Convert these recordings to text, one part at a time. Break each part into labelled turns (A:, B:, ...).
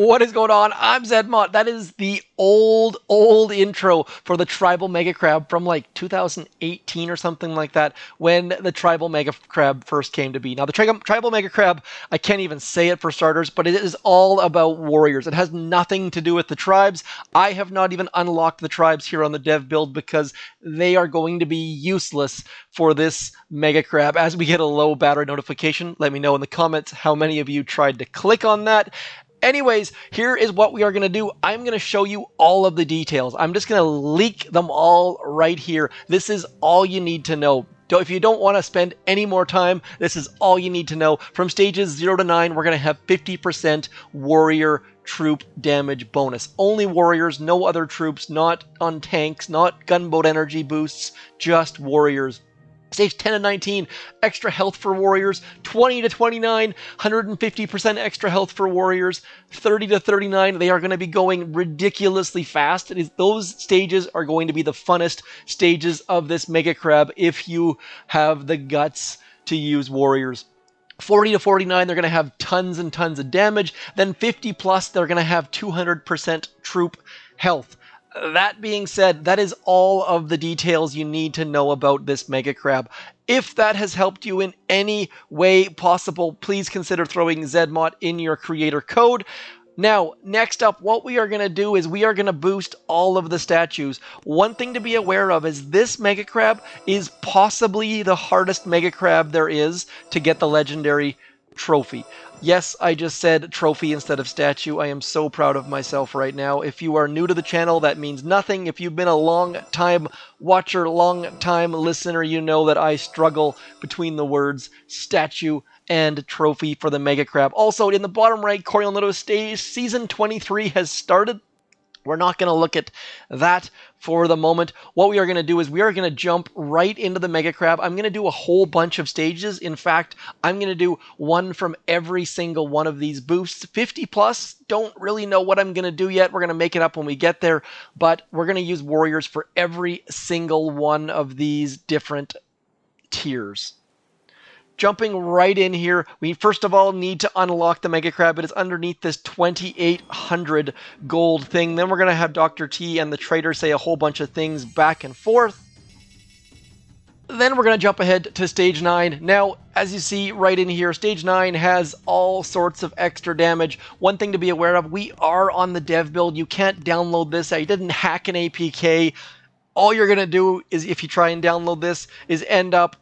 A: What is going on? I'm Zedmont. That is the old intro for the Tribal Mega Crab from like 2018 or something like that, when the Tribal Mega Crab first came to be. Now, the Tribal Mega Crab, I can't even say it for starters, but it is all about warriors. It has nothing to do with the tribes. I have not even unlocked the tribes here on the dev build because they are going to be useless for this Mega Crab. As we get a low battery notification, let me know in the comments how many of you tried to click on that. Anyways, here is what we are going to do. I'm going to show you all of the details. I'm just going to leak them all right here. This is all you need to know. If you don't want to spend any more time, this is all you need to know. From stages 0 to 9, we're going to have 50% warrior troop damage bonus. Only warriors, no other troops, not on tanks, not gunboat energy boosts, just warriors. Stage 10 and 19, extra health for warriors. 20 to 29, 150% extra health for warriors. 30 to 39, they are going to be going ridiculously fast. Those stages are going to be the funnest stages of this Mega Crab if you have the guts to use warriors. 40 to 49, they're going to have tons and tons of damage. Then 50 plus, they're going to have 200% troop health. That being said, that is all of the details you need to know about this Mega Crab. If that has helped you in any way possible, please consider throwing Zedmont in your creator code. Now, next up, what we are going to do is we are going to boost all of the statues. One thing to be aware of is this Mega Crab is possibly the hardest Mega Crab there is to get the legendary trophy. Yes, I just said trophy instead of statue. I am so proud of myself right now. If you are new to the channel, that means nothing. If you've been a long-time watcher, long-time listener, you know that I struggle between the words statue and trophy for the Mega Crab. Also, in the bottom right corner, you'll notice Season 23 has started. We're not going to look at that for the moment. What we are going to do is we are going to jump right into the Mega Crab. I'm going to do a whole bunch of stages. In fact, I'm going to do one from every single one of these boosts. 50 plus, don't really know what I'm going to do yet. We're going to make it up when we get there, but we're going to use warriors for every single one of these different tiers. Jumping right in here, we first of all need to unlock the Mega Crab. It is underneath this 2,800 gold thing. Then we're going to have Dr. T and the trader say a whole bunch of things back and forth. Then we're going to jump ahead to Stage 9. Now, as you see right in here, Stage 9 has all sorts of extra damage. One thing to be aware of, we are on the dev build. You can't download this. I didn't hack an APK. All you're going to do is, if you try and download this, is end up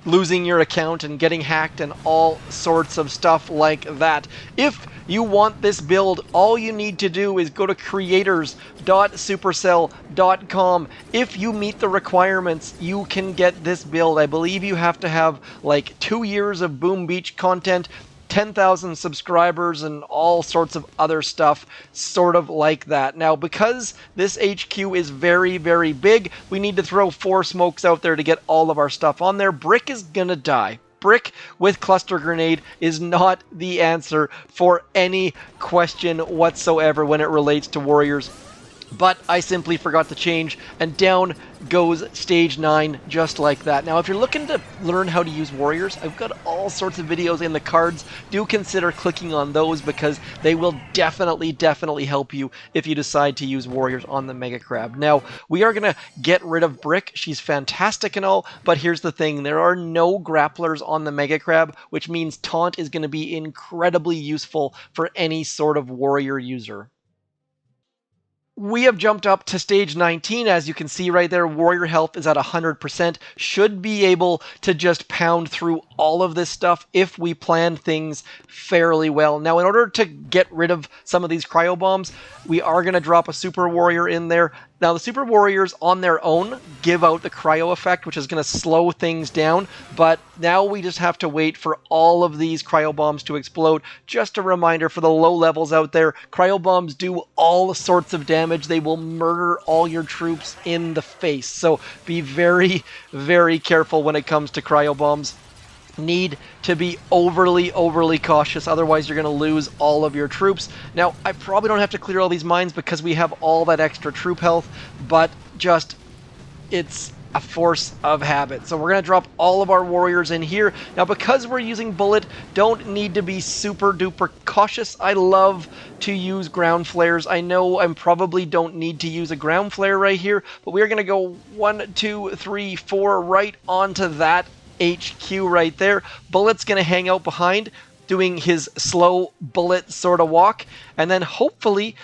A: losing your account and getting hacked and all sorts of stuff like that. If you want this build, all you need to do is go to creators.supercell.com. If you meet the requirements, you can get this build. I believe you have to have like 2 years of Boom Beach content, 10,000 subscribers, and all sorts of other stuff sort of like that. Now, because this HQ is very, very big, we need to throw 4 smokes out there to get all of our stuff on there. Brick is gonna die. Brick with cluster grenade is not the answer for any question whatsoever when it relates to warriors. But I simply forgot to change, and down goes Stage 9 just like that. Now, if you're looking to learn how to use warriors, I've got all sorts of videos in the cards. Do consider clicking on those because they will definitely help you if you decide to use warriors on the Mega Crab. Now, we are going to get rid of Brick. She's fantastic and all, but here's the thing. There are no grapplers on the Mega Crab, which means taunt is going to be incredibly useful for any sort of warrior user. We have jumped up to Stage 19. As you can see right there, warrior health is at 100%. Should be able to just pound through all of this stuff if we plan things fairly well. Now, in order to get rid of some of these cryo bombs, we are going to drop a super warrior in there. Now, the super warriors on their own give out the cryo effect, which is going to slow things down, but now we just have to wait for all of these cryo bombs to explode. Just a reminder for the low levels out there, cryo bombs do all sorts of damage. They will murder all your troops in the face, so be very, very careful when it comes to cryo bombs. Need to be overly cautious, otherwise you're going to lose all of your troops. Now, I probably don't have to clear all these mines because we have all that extra troop health, but just, it's a force of habit. So we're going to drop all of our warriors in here. Now, because we're using bullet, don't need to be super duper cautious. I love to use ground flares. I know I probably don't need to use a ground flare right here, but we're going to go 1, 2, 3, 4 right onto that HQ right there. Bullet's going to hang out behind, doing his slow bullet sort of walk, and then hopefully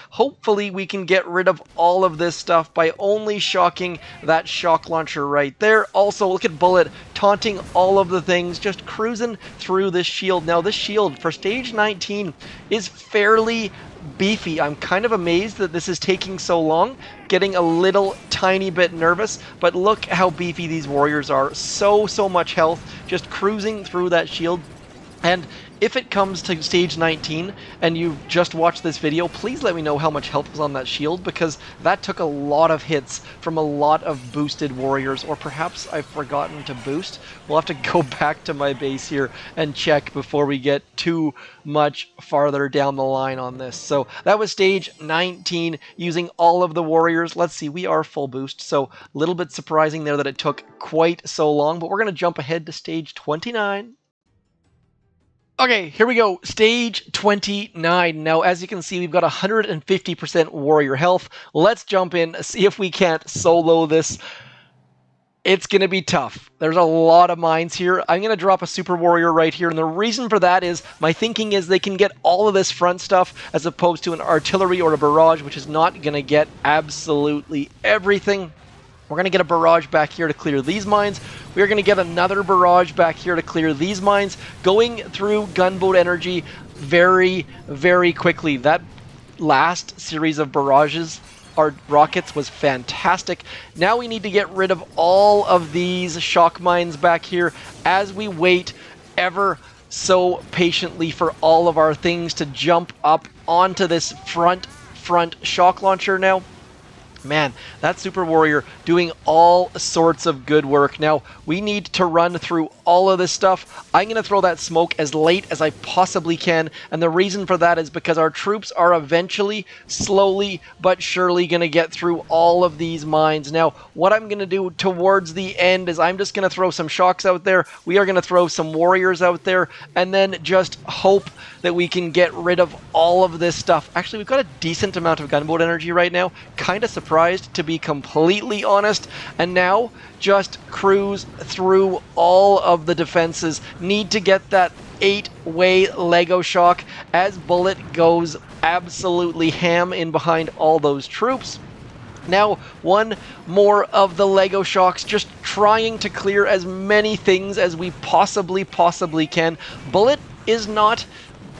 A: we can get rid of all of this stuff by only shocking that shock launcher right there. Also, look at Bullet taunting all of the things, just cruising through this shield. Now, this shield for stage 19 is fairly beefy. I'm kind of amazed that this is taking so long, getting a little tiny bit nervous, but look how beefy these warriors are. So much health, just cruising through that shield. And if it comes to stage 19 and you've just watched this video, please let me know how much health was on that shield, because that took a lot of hits from a lot of boosted warriors, or perhaps I've forgotten to boost. We'll have to go back to my base here and check before we get too much farther down the line on this. So that was stage 19 using all of the warriors. Let's see, we are full boost, so a little bit surprising there that it took quite so long, but we're going to jump ahead to stage 29. Okay, here we go. Stage 29. Now, as you can see, we've got 150% warrior health. Let's jump in, see if we can't solo this. It's going to be tough. There's a lot of mines here. I'm going to drop a super warrior right here, and the reason for that is my thinking is they can get all of this front stuff as opposed to an artillery or a barrage, which is not going to get absolutely everything. We're going to get a barrage back here to clear these mines. We're going to get another barrage back here to clear these mines, going through gunboat energy very, very quickly. That last series of barrages, our rockets, was fantastic. Now we need to get rid of all of these shock mines back here as we wait ever so patiently for all of our things to jump up onto this front shock launcher now. Man, that Super Warrior doing all sorts of good work. Now, we need to run through all of this stuff. I'm going to throw that smoke as late as I possibly can, and the reason for that is because our troops are eventually, slowly but surely going to get through all of these mines. Now, what I'm going to do towards the end is I'm just going to throw some shocks out there. We are going to throw some warriors out there, and then just hope that we can get rid of all of this stuff. Actually, we've got a decent amount of gunboat energy right now. Kind of surprised, to be completely honest. And now just cruise through all of the defenses. Need to get that 8-way Lego shock as Bullet goes absolutely ham in behind all those troops. Now, one more of the Lego shocks, just trying to clear as many things as we possibly can. Bullet is not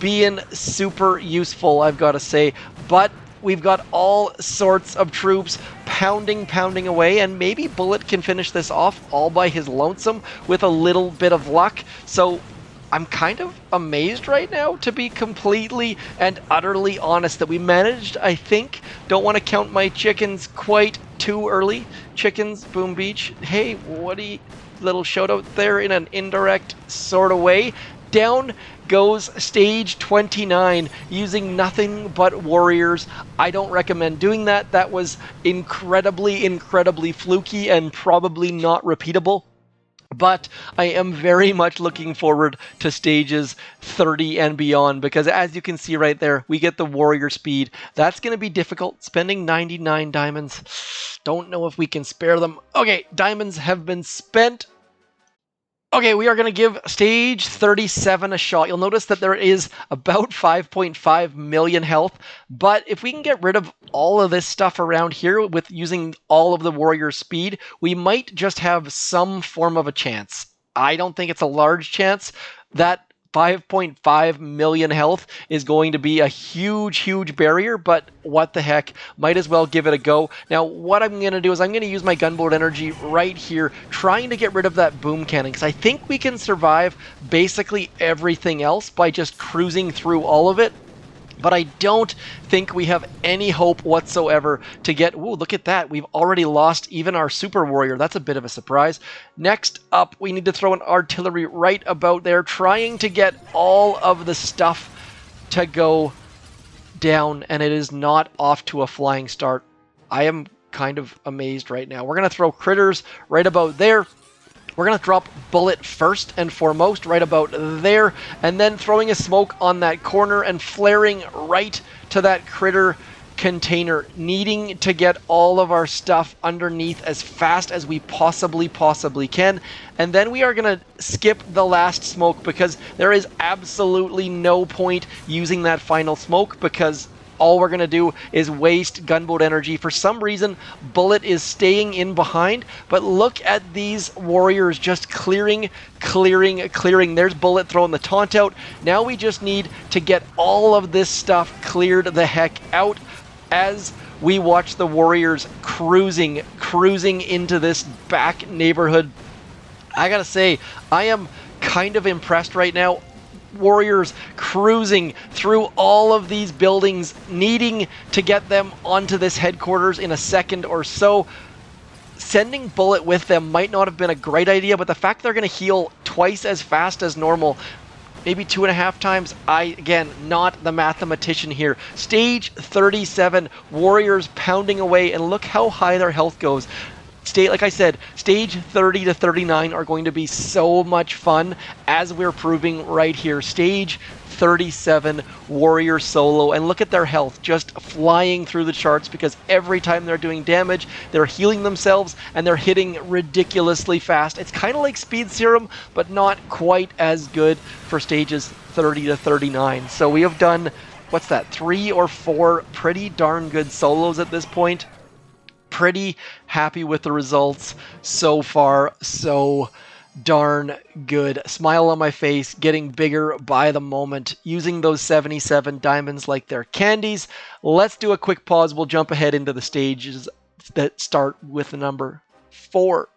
A: being super useful, I've got to say, but we've got all sorts of troops pounding away, and maybe Bullet can finish this off all by his lonesome with a little bit of luck. So I'm kind of amazed right now, to be completely and utterly honest, that we managed, I think. Don't want to count my chickens quite too early. Chickens, Boom Beach, hey, what do you... Little shout out there in an indirect sort of way. Down goes stage 29 using nothing but warriors. I don't recommend doing that. That was incredibly fluky and probably not repeatable. But I am very much looking forward to stages 30 and beyond, because as you can see right there, we get the warrior speed. That's going to be difficult. Spending 99 diamonds. Don't know if we can spare them. Okay, diamonds have been spent. Okay, we are going to give stage 37 a shot. You'll notice that there is about 5.5 million health, but if we can get rid of all of this stuff around here with using all of the warrior speed, we might just have some form of a chance. I don't think it's a large chance. That 5.5 million health is going to be a huge barrier, but what the heck, might as well give it a go. Now, what I'm going to do is I'm going to use my gunboat energy right here, trying to get rid of that boom cannon, because I think we can survive basically everything else by just cruising through all of it. But I don't think we have any hope whatsoever to get... Ooh, look at that. We've already lost even our super warrior. That's a bit of a surprise. Next up, we need to throw an artillery right about there, trying to get all of the stuff to go down, and it is not off to a flying start. I am kind of amazed right now. We're going to throw critters right about there. We're going to drop bullet first and foremost right about there, and then throwing a smoke on that corner and flaring right to that critter container, needing to get all of our stuff underneath as fast as we possibly can. And then we are going to skip the last smoke because there is absolutely no point using that final smoke, because all we're going to do is waste gunboat energy. For some reason, Bullet is staying in behind, but look at these warriors just clearing. There's Bullet throwing the taunt out. Now we just need to get all of this stuff cleared the heck out as we watch the warriors cruising into this back neighborhood. I gotta say, I am kind of impressed right now. Warriors cruising through all of these buildings, needing to get them onto this headquarters in a second or so. Sending Bullet with them might not have been a great idea, but the fact they're going to heal twice as fast as normal, maybe 2.5 times. Again, not the mathematician here. Stage 37, warriors pounding away, and look how high their health goes. Like I said, stage 30 to 39 are going to be so much fun, as we're proving right here. Stage 37 warrior solo, and look at their health just flying through the charts, because every time they're doing damage, they're healing themselves and they're hitting ridiculously fast. It's kind of like speed serum, but not quite as good for stages 30 to 39. So we have done, what's that, 3 or 4 pretty darn good solos at this point. Pretty happy with the results so far. So darn good. Smile on my face, getting bigger by the moment, using those 77 diamonds like they're candies. Let's do a quick pause. We'll jump ahead into the stages that start with the number 4.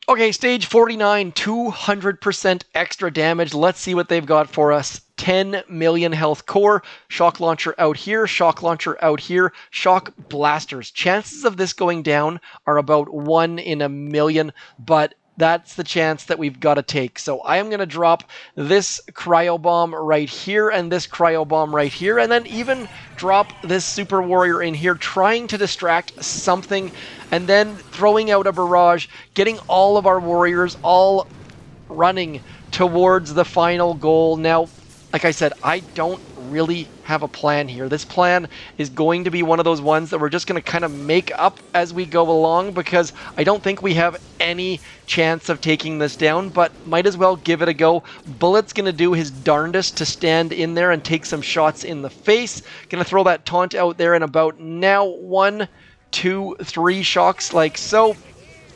A: Okay, stage 49, 200% extra damage. Let's see what they've got for us. 10 million health core, shock launcher out here, shock launcher out here, shock blasters. Chances of this going down are about 1 in a million, but that's the chance that we've got to take. So I am going to drop this cryo bomb right here and this cryo bomb right here, and then even drop this super warrior in here, trying to distract something, and then throwing out a barrage, getting all of our warriors all running towards the final goal. Now, like I said, I don't really have a plan here. This plan is going to be one of those ones that we're just going to kind of make up as we go along, because I don't think we have any chance of taking this down, but might as well give it a go. Bullet's going to do his darndest to stand in there and take some shots in the face. Going to throw that taunt out there in about now 1, 2, 3 shocks like so.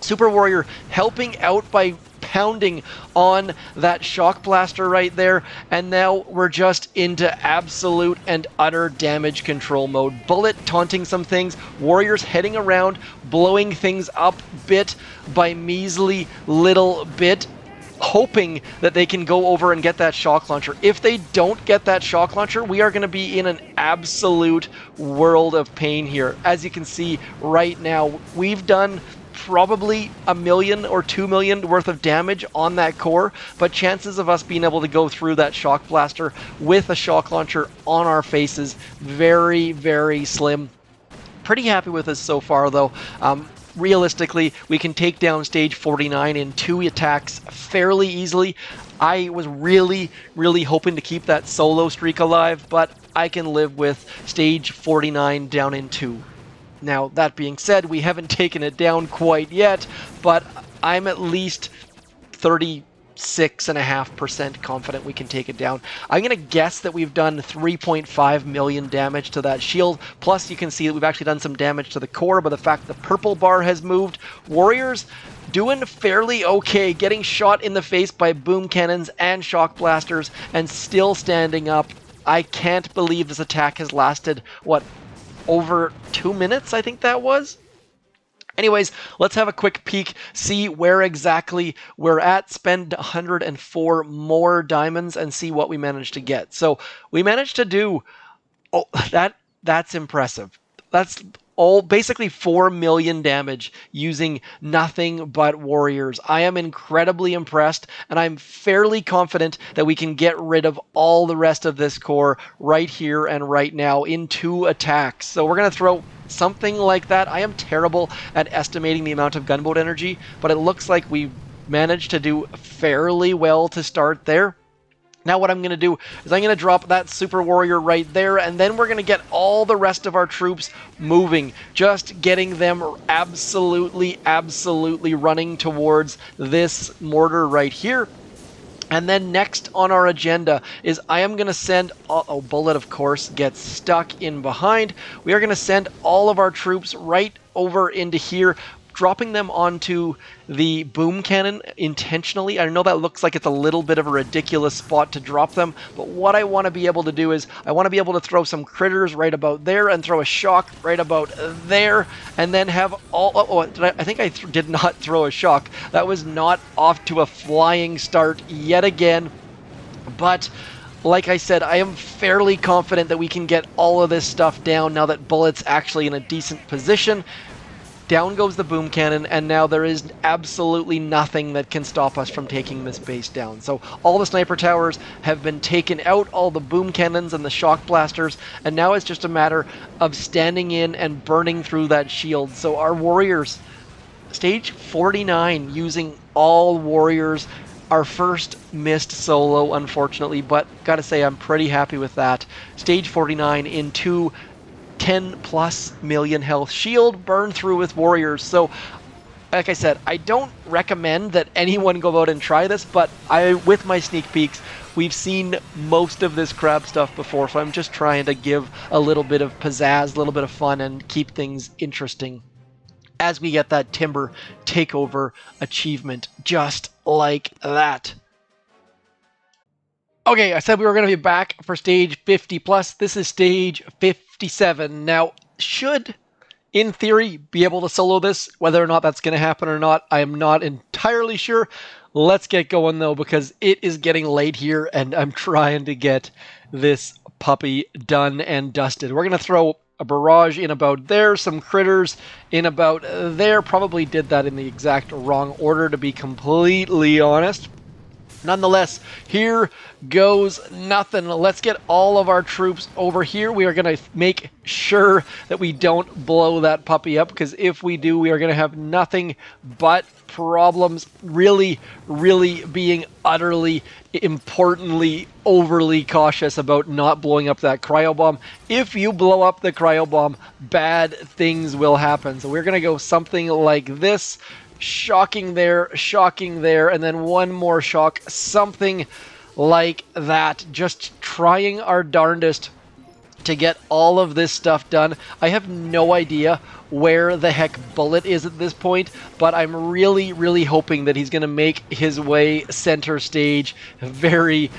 A: Super Warrior helping out by pounding on that shock blaster right there, and now we're just into absolute and utter damage control mode. Bullet taunting some things, warriors heading around, blowing things up bit by measly little bit, hoping that they can go over and get that shock launcher. If they don't get that shock launcher, we are going to be in an absolute world of pain here. As you can see right now, we've done probably 1 million or 2 million worth of damage on that core, but chances of us being able to go through that shock blaster with a shock launcher on our faces, very, very slim. Pretty happy with this so far, though. Realistically, we can take down stage 49 in 2 attacks fairly easily. I was really hoping to keep that solo streak alive, but I can live with stage 49 down in 2. Now, that being said, we haven't taken it down quite yet, but I'm at least 36.5% confident we can take it down. I'm going to guess that we've done 3.5 million damage to that shield. Plus, you can see that we've actually done some damage to the core by the fact the purple bar has moved. Warriors doing fairly okay, getting shot in the face by boom cannons and shock blasters and still standing up. I can't believe this attack has lasted, what, over 2 minutes, I think that was? Anyways, let's have a quick peek, see where exactly we're at, spend 104 more diamonds, and see what we managed to get. So we managed to do, that's impressive. That's all basically 4 million damage using nothing but warriors. I am incredibly impressed, and I'm fairly confident that we can get rid of all the rest of this core right here and right now in 2 attacks. So we're going to throw something like that. I am terrible at estimating the amount of gunboat energy, but it looks like we managed to do fairly well to start there. Now what I'm going to do is I'm going to drop that super warrior right there, and then we're going to get all the rest of our troops moving, just getting them absolutely running towards this mortar right here. And then next on our agenda is I am going to send, oh, Bullet of course gets stuck in behind. We are going to send all of our troops right over into here, dropping them onto the boom cannon intentionally. I know that looks like it's a little bit of a ridiculous spot to drop them, but what I want to be able to do is I want to be able to throw some critters right about there and throw a shock right about there, and then have all... I think I did not throw a shock. That was not off to a flying start yet again, but... like I said, I am fairly confident that we can get all of this stuff down now that Bullet's actually in a decent position. Down goes the boom cannon, and now there is absolutely nothing that can stop us from taking this base down. So all the sniper towers have been taken out, all the boom cannons and the shock blasters, and now it's just a matter of standing in and burning through that shield. So our warriors, stage 49, using all warriors, our first missed solo, unfortunately, but gotta say I'm pretty happy with that. Stage 49 in 2 10+ million health shield burn through with warriors. So like I said, I don't recommend that anyone go out and try this, but with my sneak peeks, we've seen most of this crab stuff before, so I'm just trying to give a little bit of pizzazz, a little bit of fun, and keep things interesting as we get that timber takeover achievement just like that. Okay, I said we were going to be back for stage 50+. This is stage 57. Now, should, in theory, be able to solo this. Whether or not that's going to happen or not, I am not entirely sure. Let's get going, though, because it is getting late here, and I'm trying to get this puppy done and dusted. We're going to throw a barrage in about there, some critters in about there. Probably did that in the exact wrong order, to be completely honest. Nonetheless, here goes nothing. Let's get all of our troops over here. We are going to make sure that we don't blow that puppy up, because if we do, we are going to have nothing but problems. Really being utterly, importantly, overly cautious about not blowing up that cryo bomb. If you blow up the cryo bomb, bad things will happen. So we're going to go something like this. Shocking there, and then one more shock, something like that. Just trying our darndest to get all of this stuff done. I have no idea where the heck Bullet is at this point, but I'm really hoping that he's going to make his way center stage very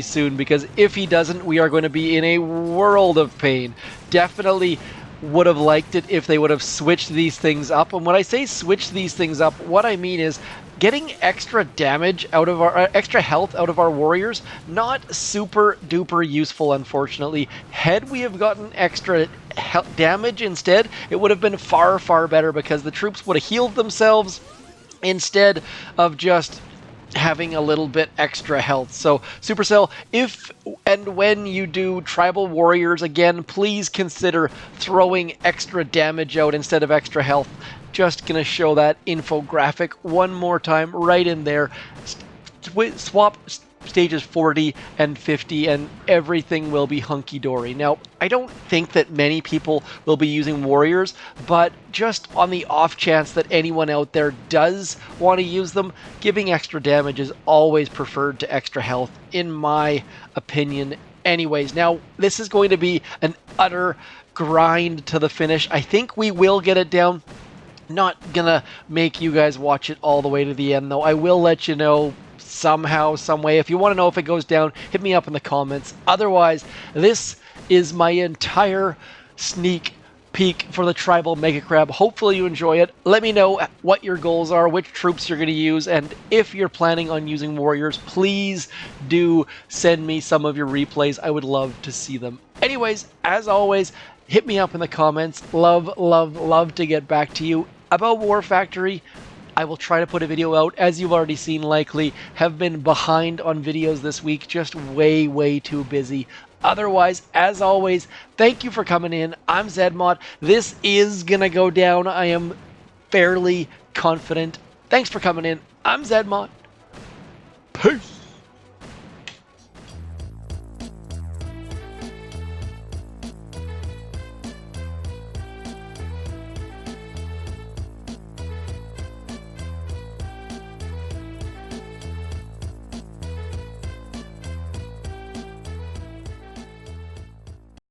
A: soon, because if he doesn't, we are going to be in a world of pain. Definitely would have liked it if they would have switched these things up. And when I say switch these things up, what I mean is getting extra damage out of our extra health out of our warriors. Not super duper useful, unfortunately. Had we have gotten extra damage instead, it would have been far better, because the troops would have healed themselves instead of just having a little bit extra health. So SuperCell, if and when you do tribal warriors again, please consider throwing extra damage out instead of extra health. Just gonna show that infographic one more time right in there. Swap stages 40 and 50 and everything will be hunky-dory. Now, I don't think that many people will be using warriors, but just on the off chance that anyone out there does want to use them, giving extra damage is always preferred to extra health, in my opinion anyways. Now, this is going to be an utter grind to the finish. I think we will get it down. Not gonna make you guys watch it all the way to the end, though. I will let you know somehow, some way. If you want to know if it goes down, hit me up in the comments. Otherwise, this is my entire sneak peek for the Tribal Mega Crab. Hopefully you enjoy it. Let me know what your goals are, which troops you're going to use, and if you're planning on using warriors, please do send me some of your replays. I would love to see them. Anyways, as always, hit me up in the comments. Love to get back to you about War Factory. I will try to put a video out, as you've already seen likely. Have been behind on videos this week, just way too busy. Otherwise, as always, thank you for coming in. I'm Zedmod. This is gonna go down. I am fairly confident. Thanks for coming in. I'm Zedmod. Peace.